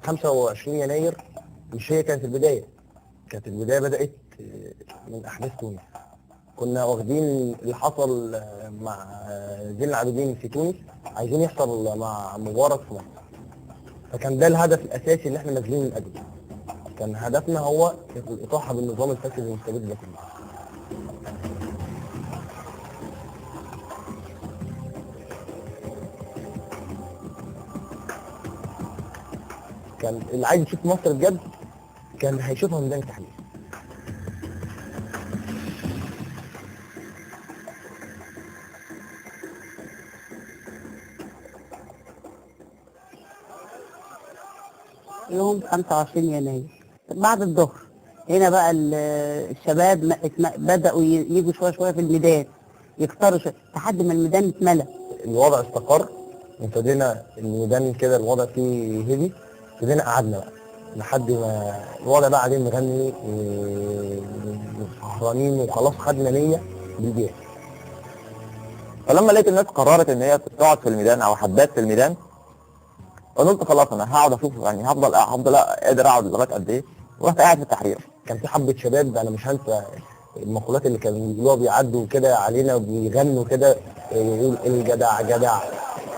25 يناير مش هي كانت البدايه، كانت البدايه بدات من احداث تونس. كنا واخدين اللي حصل مع زين العابدين في تونس عايزين يحصل مع مبارك في مصر، فكان ده الهدف الاساسي اللي احنا نازلين من اجله. كان هدفنا هو الاطاحه بالنظام الفاسد المستبد ده كله. كان اللي عايز يشوف مصر بجد كان هيشوفها من ميدان التحرير. يوم 25 يناير بعد الظهر هنا بقى الشباب بدأوا يجوا شوية شوية في الميدان، يكتروا شوية لحد ما الميدان اتملى. الوضع استقر، ابتدينا الميدان كده الوضع فيه هدي، ابتدينا قعدنا بقى لحد ما الوضع بقى قاعدين نغني وسهرانين وخلاص خدنا نية بالبيع. فلما لقيت الناس قررت ان هي تقعد في الميدان او حبات في الميدان، انا قلت خلاص انا هقعد اشوف، يعني هفضل قادر اقعد لغايه قد ايه، ورحت قاعد في التحرير. كان في حبة شباب انا مش هنسى المقولات اللي كانوا بيقولوها، بيعدوا كده علينا وبيغنوا كده، يقول الجدع جدع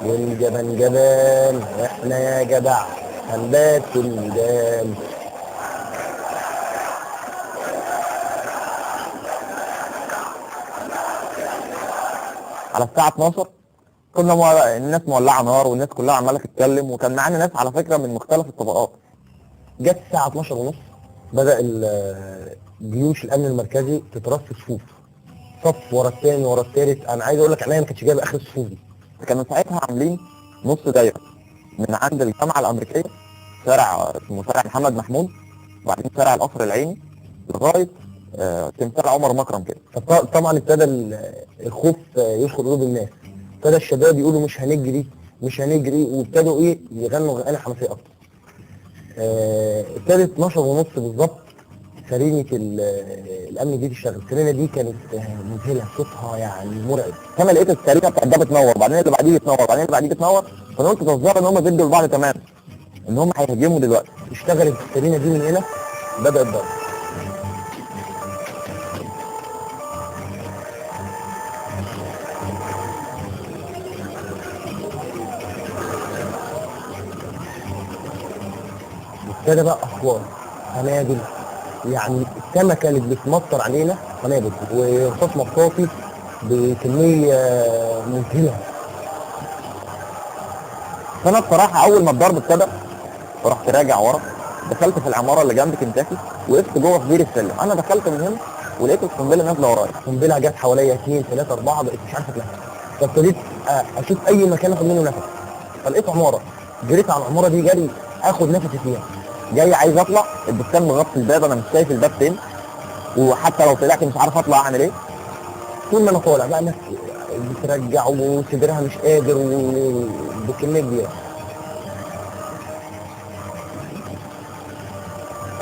والجبن جبان واحنا يا جدع هنبات في الميدان. على الساعه 12 كنا الناس مولعه نار والناس كلها عماله تتكلم، وكان معانا ناس على فكره من مختلف الطبقات. جت الساعة 12 ونص بدأ جيوش الأمن المركزي تترص صفوف، صف ورا الثاني ورا الثالث. أنا عايز أقول لك أنا ما كانتش جايبة آخر الصفوف دي. كانوا ساعتها عاملين نص دايره من عند الجامعه الامريكيه، شارع اسمه شارع محمد محمود، وبعدين شارع القصر العيني لغايه تمثال عمر مكرم كده. فطبعا ابتدى الخوف يدخل قلوب الناس، ابتدى الشباب يقولوا مش هنجري مش هنجري، وابتدوا يغنوا غنى حماسيه اكتر. ابتدت 12 ونص بالظبط سرينه الامن دي تشتغل. السرينه دي كانت مذهله، صوتها يعني مرعب. فانا لقيت السرينه بتاعت ده بتنور، بعدين اللي بعديه بتنور، بعدين اللي بعديه بتنور، فانا قلت ده الظاهر ان هم بيدوا لبعض تمام، ان هم هيهاجموا دلوقتي. اشتغلت السرينه دي من هنا، بدا الضرب. ابتدى بقى اصوات، قنابل، يعني السما كانت بتمطر علينا قنابل ورصاص مطاطي بكميه مذهله. فانا بصراحه اول ما الضرب ابتدى رحت راجع ورا، دخلت في العماره اللي جنب كنتاكي، وقفت جوه في بير السلم. انا دخلت من هنا ولقيت القنبله نازله ورايا. القنبله جت حواليا 2 3 4، بقيت مش عارف اتنفس. فابتديت اشوف اي مكان اخد منه نفس، فلقيت عماره، جريت على العماره دي جري اخد نفسي فيها. جاي عايز اطلع، الدكان مغطي الباب، انا مش شايف الباب فين، وحتى لو طلعت مش عارف اطلع اعمل ايه. طول ما انا طالع بقى ناس بترجع وصدرها مش قادر وبكميه كبيره.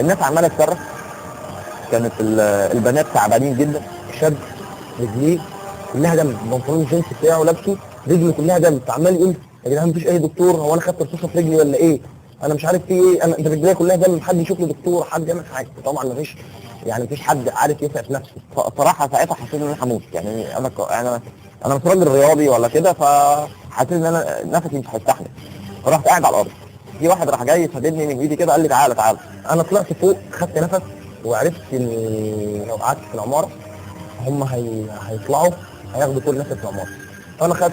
الناس عماله تصرخ، كانت البنات تعبانين جدا. شاب رجليه كلها دم، البنطلون الجينز بتاعه لابسه رجله كلها دم، فعمال يقول يا جدعان مفيش اي دكتور، هو انا خدت رصاصه في رجلي ولا ايه؟ انا مش عارف في ايه، انا رجليا كلها دم، حد يشوف لي دكتور، حد يعمل حاجه. طبعا مفيش حد عارف يسعف نفسه. صراحه ساعتها حسيت ان انا هموت، يعني انا مش راجل رياضي ولا كده، فحسيت ان انا نفسي مش هيستحمل، فرحت قاعد على الارض. في واحد راح جاي شددني من ايدي كده قال لي تعالى تعالى. انا طلعت فوق خدت نفس وعرفت ان لو قعدت في العماره هم هيطلعوا هياخدوا كل الناس في العماره. فانا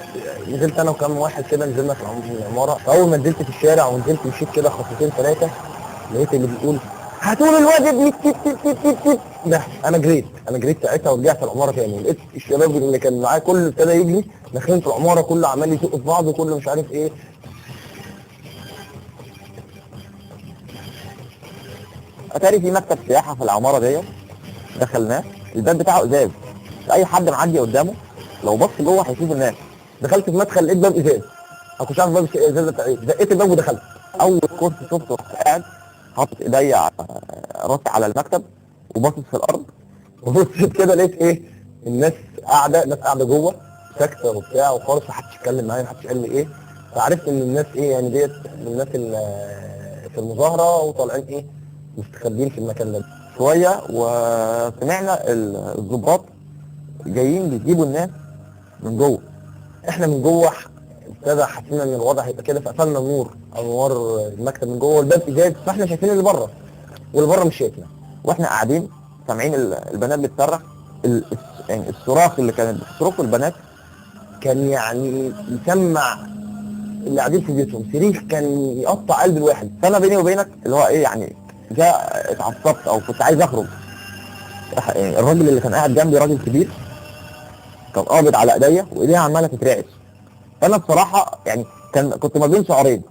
نزلت انا وكم واحد كده، نزلنا في العماره. فاول ما نزلت في الشارع ونزلت مشيت كده خطوتين ثلاثه، لقيت اللي بيقول هاتوا لي الواد ابني ده. انا جريت ساعتها ورجعت العماره تاني. لقيت الشباب اللي كان معايا كله ابتدى يجري داخلين في العماره، كله عمال يزق في بعض وكله مش عارف ايه. اتاري في مكتب سياحه في العماره ديت، دخلناه، الباب بتاعه ازاز، اي حد معدي قدامه لو بص جوه هيشوف الناس. دخلت في مدخل لقيت باب ازاز، انا كنتش عارف باب الازاز بتاع ايه، زقيت الباب ودخلت. اول كرسي شفته رحت قاعد حاطط ايديا راسي على المكتب وباصص في الارض، وبصيت كده لقيت ايه، ناس قاعده جوه ساكته وبتاع وخالص، محدش اتكلم معايا، محدش قال لي ايه. فعرفت ان الناس ايه، يعني ديت من الناس في المظاهره وطالعين ايه مستخبيين في المكان ده. شويه وسمعنا الضباط جايين بيجيبوا الناس من جوه. احنا من جوه ابتدى حسينا ان الوضع هيبقى كده، فقفلنا النور انوار المكتب من جوه والباب ازاز، فاحنا شايفين اللي بره واللي بره مش شايفنا. واحنا قاعدين سامعين البنات بتصرخ، يعني الصراخ اللي كانت بتصرخه البنات كان يعني يسمع اللي قاعدين في بيوتهم، صريخ كان يقطع قلب الواحد. فانا بيني وبينك اللي هو ايه يعني جاء اتعصبت او كنت عايز اخرج. يعني الراجل اللي كان قاعد جنبي راجل كبير كان قابض على ايديا وايديها عماله تترعش. فانا بصراحه يعني كنت ما بين شعورين،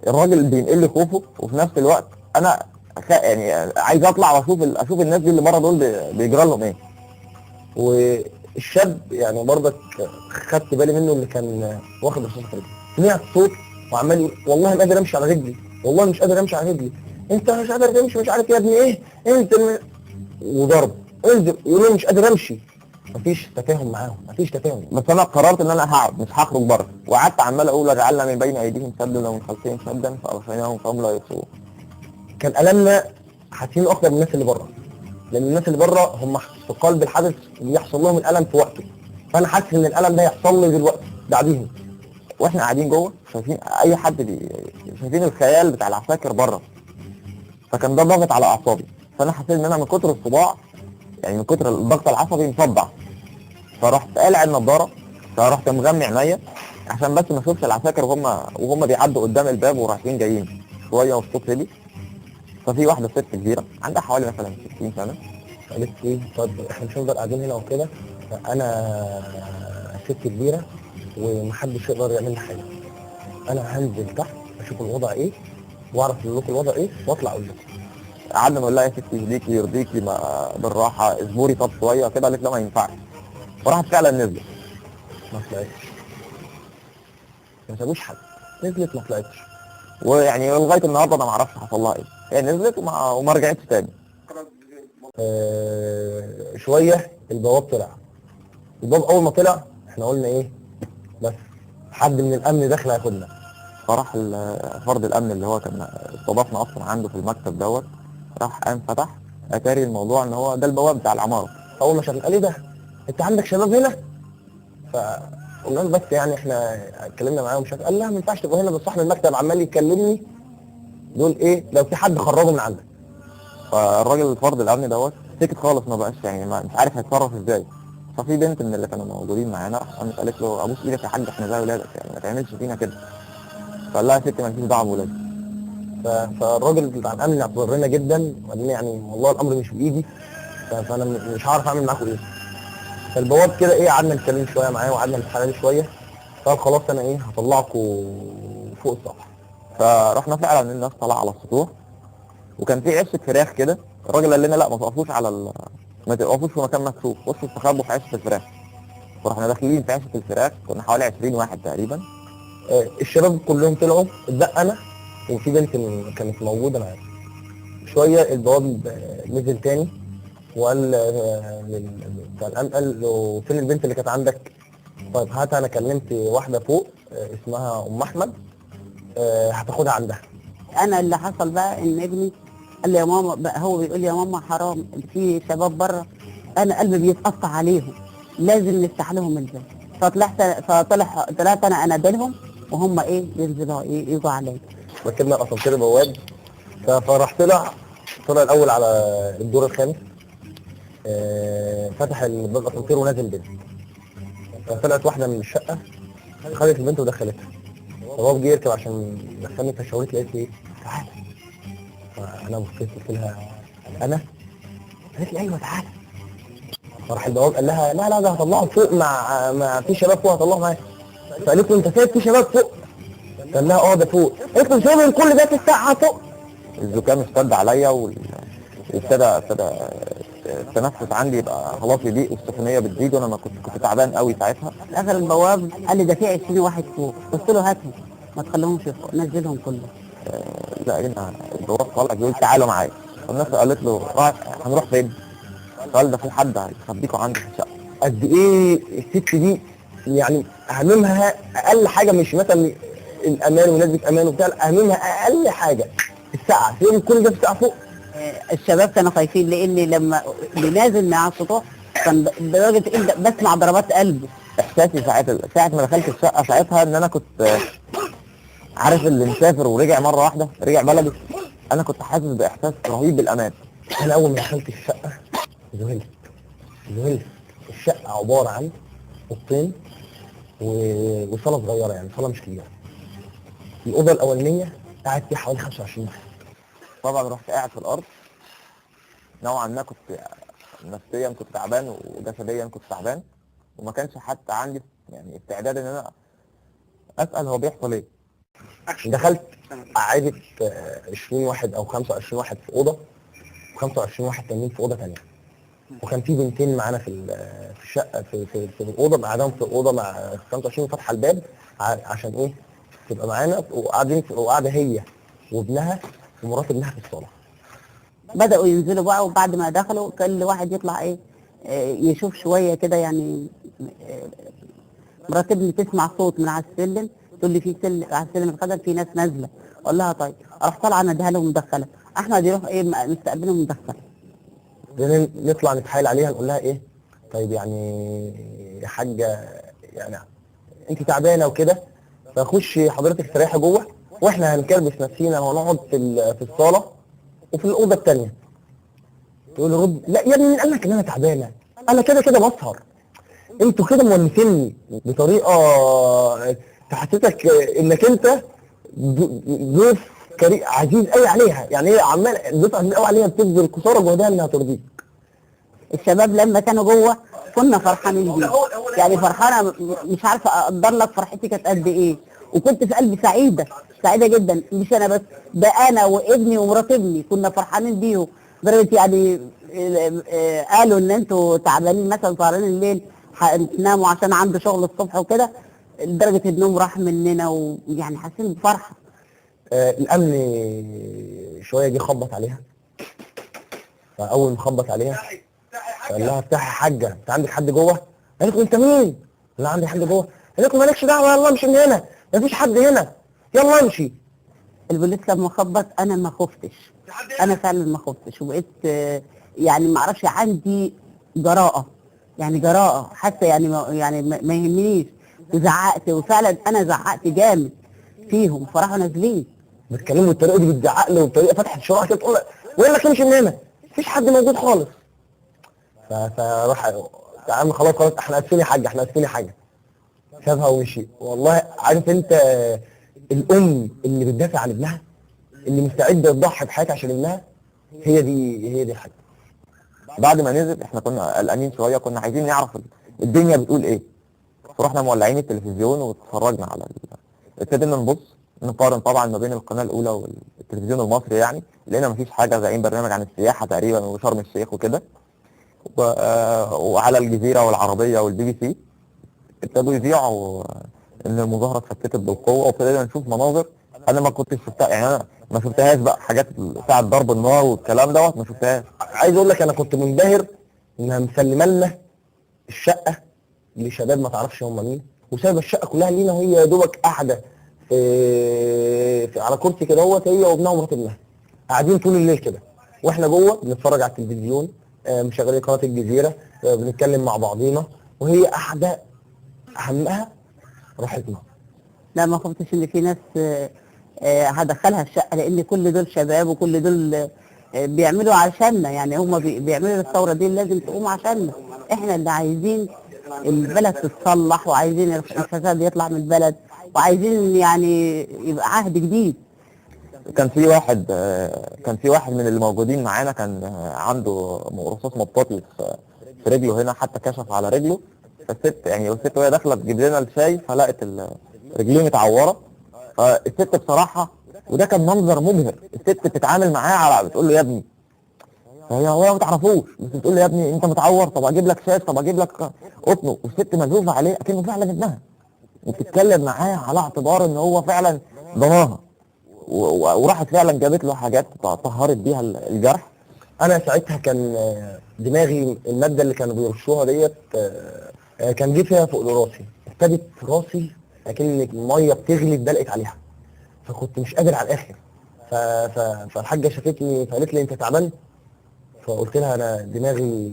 الراجل بينقل لي خوفه وفي نفس الوقت انا يعني عايز اطلع واشوف الناس دي اللي بره دول بيجرى لهم ايه. والشاب يعني برضك خدت بالي منه اللي كان واخد رصاصه في رجلي، سمعت صوت وعمال يقول والله ما قادر امشي على رجلي، والله مش قادر امشي على رجلي، انت مش قادر تمشي مش عارف يا ابني ايه انت وضرب انزل، يقول له مش قادر امشي. مفيش تفاهم معاهم، مفيش تفاهم. بس انا قررت ان انا هقعد مش هخرج بره، وقعدت عمال اقول وجعلنا من بين ايديهم سدا ومن خلفهم سدا فاغشيناهم فهم لا يبصرون. كان ألمنا حاسين اكتر من الناس اللي بره، لان الناس اللي بره هم في قلب الحدث بيحصل لهم الالم في وقته، فانا حاسس ان الالم ده يحصل لي دلوقتي بعديهم. واحنا قاعدين جوه شايفين اي حد شايفين الخيال بتاع العساكر بره، فكان ده ضاغط على اعصابي. فانا حسيت ان انا من كتر الصداع يعني من كتر الضغط العصبي مصدع، فرحت قالع النضاره، فرحت مغمي عينيا عشان بس ما اشوفش العساكر وهم بيعدوا قدام الباب ورايحين جايين. شويه والصوت هدي، ففي واحده ست كبيره عندها حوالي مثلا 60 سنه قالت ايه طب احنا مش هنفضل قاعدين هنا وكده، انا ست كبيره ومحدش يقدر يعمل لي حاجه، انا هنزل تحت اشوف الوضع ايه واعرف اقول لكم الوضع ايه واطلع اقول لكم. قعدنا نقول لها يا ستي يهديكي يرضيكي بالراحه اصبري طب شويه كده. قالت لا ما ينفعش، فراحت فعلا نزلت. ما طلعتش، ما سابوش حد، نزلت ما طلعتش. ويعني لغايه النهارده انا ما اعرفش حصل لها ايه، هي نزلت وما رجعتش تاني. شويه البواب طلع، الباب اول ما طلع احنا قلنا ايه بس حد من الامن داخل هياخدنا. فراح فرد الامن اللي هو كان استضافنا اصلا عنده في المكتب دوت، راح قام فتح اتاري الموضوع ان هو ده البواب بتاع العماره. اول ما شافنا قال ايه ده انت عندك شباب هنا؟ فقلنا له بس يعني احنا اتكلمنا معاهم شاف، قال لا ما ينفعش تبقوا هنا، بس صاحب المكتب عمال يكلمني دول ايه لو في حد خرجه من عندك. فالراجل فرد الامن دوت سكت خالص، ما بقاش يعني مش عارف هيتصرف ازاي. ففي بنت من اللي كانوا موجودين معانا قامت قالت له ابوس ايدك يا حاج احنا زي ولادك يعني ما تعملش فينا كده. فقال لها يا ستي مالكيش دعوه بولادي. فالراجل بتاع الامن اعتذرنا جدا وقال لنا يعني والله الامر مش بايدي، فانا مش هعرف اعمل معاكم ايه. فالبواب كده ايه قعدنا نتكلم شويه معاه وقعدنا نتحايل شويه، فقال خلاص انا ايه هطلعكم فوق السطح. فرحنا فعلا الناس طلع على السطوح، وكان في عشه فراخ كده. الراجل قال لنا لا ما تقفوش ما تقفوش في مكان مكشوف، بصوا استخبوا في عشه الفراخ. ورحنا داخلين في عشه الفراخ، كنا حوالي 20 واحد تقريبا. الشباب كلهم طلعوا اتبقى انا وفي بنت كانت موجوده معايا. شويه البواب نزل تاني وقال بتاع الامن قال له فين البنت اللي كانت عندك؟ طيب هاتها، انا كلمت واحده فوق اسمها ام احمد هتاخدها عندها. انا اللي حصل بقى ان ابني قال لي يا ماما بقى، هو بيقول لي يا ماما حرام في شباب بره، انا قلبي بيتقطع عليهم لازم نفتح لهم الباب. طلعت انا انادلهم وهم ايه ينزلوا ايه يجوا عليا. ركبنا الاسانسير بواب، فراح طلع الاول على الدور الخامس، فتح الباب الاسانسير ونازل بنت. فطلعت واحده من الشقه خدت البنت ودخلتها. فبابا جه يركب عشان يدخلني، فشاورت لقيت لي ايه تعالى. فانا بصيت قلت لها انا؟ قالت لي ايوه تعالى. فراح البواب قال لها لا ده هطلعهم فوق مع في شباب فوق هطلعهم معايا. فقالت له انت شايف في شباب فوق؟ قال لها اه ده فوق. قالت له شايف كل ده في الساعه فوق؟ الزكام اشتد عليا وابتدى التنفس عندي يبقى خلاص يضيق والسخونيه بتزيد، وانا كنت تعبان قوي ساعتها. في اخر البواب قال لي ده في 20 واحد فوق، قلت له هاتهم ما تخليهمش فوق نزلهم كلهم. لقينا البواب طالع بيقول تعالوا معايا. الناس قالت له هنروح فين؟ قال ده في حد هيخبيكوا عندي في الشقه. قد ايه الست دي يعني اهمها اقل حاجه، مش مثلا الامان ونسبه امان وبتاع، اهمها اقل حاجه السقعه تلاقي كل ده في السقعه فوق. الشباب كانوا خايفين لان لما بينازل مع السطوح كان لدرجه ان بسمع ضربات قلبه. احساسي ساعه ما دخلت الشقه ساعتها ان انا كنت عارف اللي مسافر ورجع مره واحده رجع بلدي. انا كنت حاسس باحساس رهيب بالامان. انا اول ما دخلت الشقه ذهلت. الشقه عباره عن اوضتين وصاله صغيره، يعني صاله مش كبيره. الاوضه الاولانيه قاعد فيها حوالي 25 واحد. طبعا رحت قاعد في الارض، نوعا ما كنت نفسيا كنت تعبان وجسديا كنت تعبان، وما كانش حتى عندي يعني استعداد ان انا اسال هو بيحصل ايه. دخلت قعدت 20 واحد او 25 واحد في اوضه، و25 واحد تانيين في اوضه ثانيه. وكان في بنتين معانا في الشقه في الاوضه، قاعدين في الاوضه مع 25 فاتحه الباب عشان ايه؟ تبقى معانا. وقاعده هي وابنها ومرات ابنها في الصاله. بدأوا ينزلوا بقى، وبعد ما دخلوا كل واحد يطلع ايه يشوف شويه كده يعني. مرات ابني تسمع صوت من على السلم تقول لي في على السلم القدر في ناس نازله. اقول لها طيب، اروح طالعه اديها لهم مدخله. احمد يروح ايه مستقبلهم مدخله. نطلع نتحايل عليها نقول لها ايه؟ طيب يعني يا حاجه يعني انت تعبانه وكده، فخشي حضرتك استريحي جوه واحنا هنكربس نفسينا وهنقعد في الصاله وفي الاوضه الثانيه. تقول رد لا يا ابني، مين قال لك ان انا تعبانه؟ انا كده كده بسهر. انتوا كده مونسيني بطريقه تحسسك انك انت ضيف كريم عزيز قوي عليها، يعني هي عمال ضيف عزيز قوي عليها، بتبذل قصارى جهدها انها ترضيك. الشباب لما كانوا جوه كنا فرحانين بيه، يعني فرحانه مش عارفه اقدر لك فرحتي كانت قد ايه. وكنت في قلبي سعيده جدا، مش انا بس، ده انا وابني ومرات ابني كنا فرحانين بيهم. لدرجه يعني قالوا ان انتوا تعبانين مثلا سهرانين الليل هتناموا عشان عنده شغل الصبح وكده، لدرجه النوم راح مننا ويعني حاسين بفرحه. الامن شويه جه خبط عليها، فاول ما خبط عليها قال لها افتحي يا حاجه، انت عندك حد جوه؟ قالت له انت مين؟ لا عندي حد جوه. قالت له مالكش دعوه، يلا امشي من هنا، مفيش حد هنا، يلا امشي. البوليس لما خبط انا ما خفتش، انا فعلا ما خفتش، وبقيت يعني ما اعرفش عندي جراءه، يعني جراءه حتى يعني ما يهمنيش. وزعقت، وفعلا انا زعقت جامد فيهم فراحوا نازلين. بتكلموا بالطريقه دي، بتزعق له بطريقه فتحت الشرايح كده، تقول ويقول لك امشي من هنا، مفيش حد موجود خالص. فراح يا عم خلاص احنا اسفين يا حاج، احنا اسفين يا حاجه. سابها ومشي. والله عارف انت الام اللي بتدافع عن ابنها، اللي مستعده تضحي بحياتها عشان ابنها، هي دي الحاجه. بعد ما نزل احنا كنا قلقانين شويه، كنا عايزين نعرف الدنيا بتقول ايه. فرحنا مولعين التلفزيون واتفرجنا على ابتدينا نبص نقارن طبعا ما بين القناه الاولى والتلفزيون المصري، يعني لقينا مفيش حاجه زي برنامج عن السياحه تقريبا وشرم الشيخ وكده. وعلى الجزيره والعربيه والبي بي سي ابتدوا يذيعوا ان المظاهره اتفتت بالقوه، وابتدينا نشوف مناظر انا ما كنتش شفتها، يعني انا ما شفتهاش بقى، حاجات ساعه ضرب النار والكلام دوت ما شفتهاش. عايز اقول لك انا كنت منبهر انها مسلمه لنا الشقه لشباب ما تعرفش هم مين، وسايبه الشقه كلها لينا، وهي يا دوبك قاعده في على كرسي كده، هي وابنها ومرات ابنها قاعدين طول الليل كده، واحنا جوه بنتفرج على التلفزيون، مشغلين قناه الجزيره، بنتكلم مع بعضينا، وهي قاعده اهمها راحتنا. لا ما خفتش ان في ناس هدخلها الشقه، لان كل دول شباب وكل دول بيعملوا عشاننا، يعني هم بيعملوا الثوره دي لازم تقوم عشاننا. احنا اللي عايزين البلد تتصلح، وعايزين الفساد يطلع من البلد، وعايزين يعني يبقى عهد جديد. كان في واحد من اللي موجودين معانا كان عنده رصاص مطاطي في رجله هنا، حتى كشف على رجله. والست وهي داخله تجيب لنا الشاي فلقت رجليه متعوره. فالست بصراحه، وده كان منظر مبهر، الست بتتعامل معاه على بتقول له يا ابني، هو ما تعرفوش بس بتقول له يا ابني انت متعور، طب اجيب لك شاي، طب اجيب لك قطنه. والست ملهوفه عليه اكنه فعلا ابنها، وبتتكلم معاه على اعتبار ان هو فعلا ضناها، وراحت فعلا جابت له حاجات طهرت بيها الجرح. انا ساعتها كان دماغي الماده اللي كانوا بيرشوها ديت كان جه فيها فوق راسي، ابتدت راسي اكن الميه بتغلي اتدلقت عليها، فكنت مش قادر على الاخر. فالحاجه شافتني فقالت لي انت تعبان؟ فقلت لها انا دماغي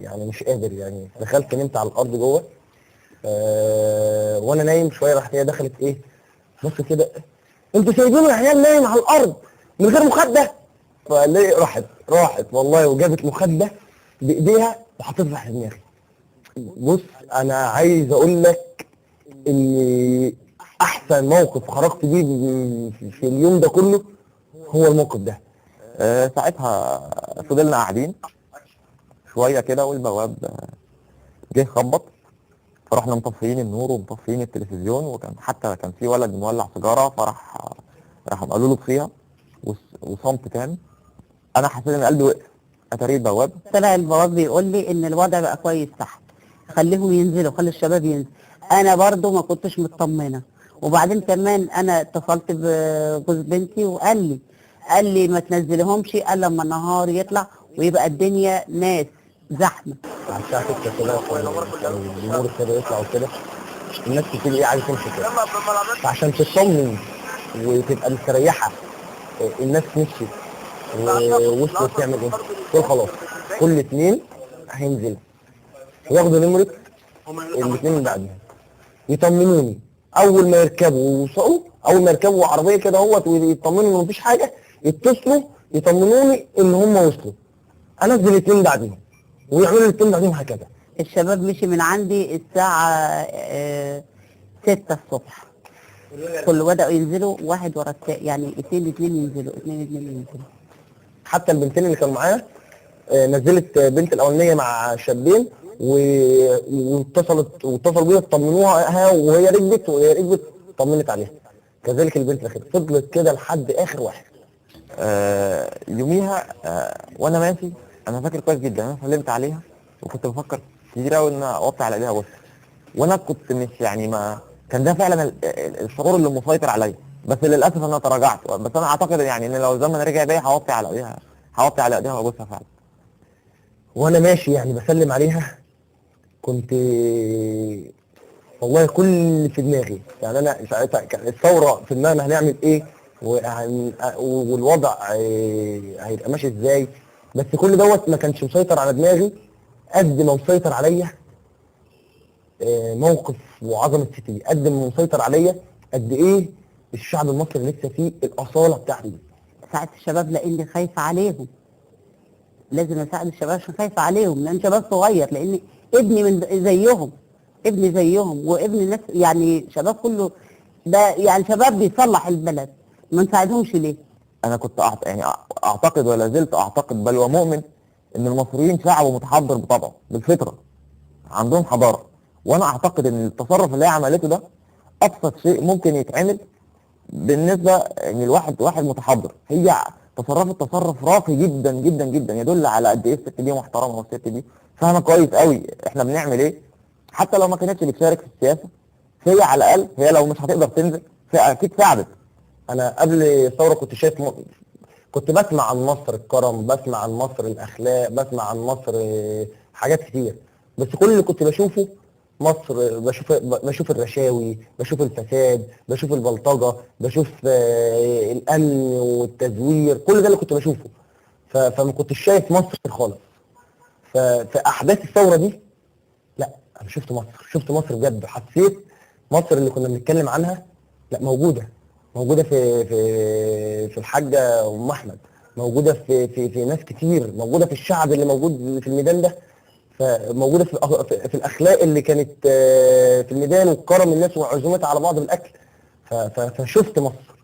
يعني مش قادر يعني. دخلت نمت على الارض جوه. وانا نايم شويه راحت هي دخلت ايه، بص كده، انتوا سايبين العيال نايم على الارض من غير مخده؟ فليه راحت والله وجابت مخده بايديها وحطيتها في دماغي. بص انا عايز اقول لك ان احسن موقف خرجت بيه في اليوم ده كله هو الموقف ده. ساعتها فضلنا قاعدين شويه كده والبواب جه خبط، فرحنا مطفيين النور ومطفيين التلفزيون، وكان حتى كان في ولد مولع سيجاره، راحوا قالوا له اطفيها وصمت تام. انا حسيت ان قلبي وقف، اتاري البواب. طلع البواب بيقول لي ان الوضع بقى كويس تحت، خليهم ينزلوا، خلي الشباب ينزل. انا برضو ما كنتش مطمنه. وبعدين كمان انا اتصلت بجوز بنتي وقال لي ما تنزلهمش الا لما النهار يطلع ويبقى الدنيا ناس زحمه. على الساعه 6 كده كان النور ابتدى يطلع وكده، الناس كتير ايه عايزه تمشي كده، فعشان تطمن وتبقى مستريحه الناس مشيت ووصلت تعمل ايه؟ تقول خلاص كل اتنين هينزلوا ياخدوا نمرة الاتنين من بعدهم يطمنوني. اول ما يركبوا ويوصلوا، اول ما يركبوا عربيه كده اهوت ويطمنوا ان مفيش حاجه، يتصلوا يطمنوني ان هم وصلوا، انزل اتنين بعدهم ويعملوا الاتنين بعدهم هكذا. الشباب مشي من عندي الساعه 6 الصبح، كل بدأوا ينزلوا واحد ورا التاني، يعني اتنين ينزلوا، اتنين ينزلوا. حتى البنتين اللي كانوا معايا نزلت بنت الاولانيه مع شابين واتصلوا بيها طمنوها وهي ركبت طمنت عليها. كذلك البنت الاخيره فضلت كده لحد اخر واحد. يوميها وانا ماشي انا فاكر كويس جدا، انا سلمت عليها وكنت بفكر كتير قوي ان اوطي على ايديها بص، وانا كنت مش يعني ما كان ده فعلا الشعور اللي مسيطر عليا، بس للاسف انا تراجعت. بس انا اعتقد يعني ان لو الزمن رجع بيا هوطي على ايديها وابوسها فعلا. وانا ماشي يعني بسلم عليها كنت والله كل اللي في دماغي يعني انا ساعتها كان الثوره في دماغنا هنعمل ايه والوضع هيبقى ماشي ازاي، بس كل دوت ما كانش مسيطر على دماغي قد ما مسيطر عليا موقف وعظمه ستي، قد ما مسيطر عليا قد ايه الشعب المصري لسه فيه الاصاله بتاعتي. ساعة الشباب لاني خايفه عليهم، لازم اساعد الشباب عشان خايفه عليهم، لان شباب صغير، لان ابني من زيهم وابن الناس، يعني شباب كله ده يعني شباب بيصلح البلد، ما نساعدهمش ليه؟ انا كنت يعني اعتقد ولا زلت اعتقد بل ومؤمن ان المصريين شعب متحضر بطبعه بالفطره، عندهم حضاره، وانا اعتقد ان التصرف اللي هي عملته ده ابسط شيء ممكن يتعمل بالنسبه ان واحد متحضر. هي تصرفت تصرف راقي جدا جدا جدا، يدل على قد ايه الست دي محترمه والست دي فاهمه كويس قوي احنا بنعمل ايه. حتى لو ما كانتش بتشارك في السياسه، فهي على الاقل هي لو مش هتقدر تنزل فهي اكيد ساعدت. انا قبل الثوره كنت شايف كنت بسمع عن مصر الكرم، بسمع عن مصر الاخلاق، بسمع عن مصر حاجات كتير، بس كل اللي كنت بشوفه مصر بشوف الرشاوي، بشوف الفساد، بشوف البلطجه، بشوف الامن والتزوير، كل ده اللي كنت بشوفه. فما كنتش شايف مصر خالص. في احداث الثوره دي لا انا شفت مصر بجد، حسيت مصر اللي كنا بنتكلم عنها لا موجوده في الحاجه ام احمد، موجوده في ناس كتير، موجوده في الشعب اللي موجود في الميدان ده، فموجوده في الاخلاق اللي كانت في الميدان وكرم الناس وعزومتها على بعض بالاكل. فشفت مصر.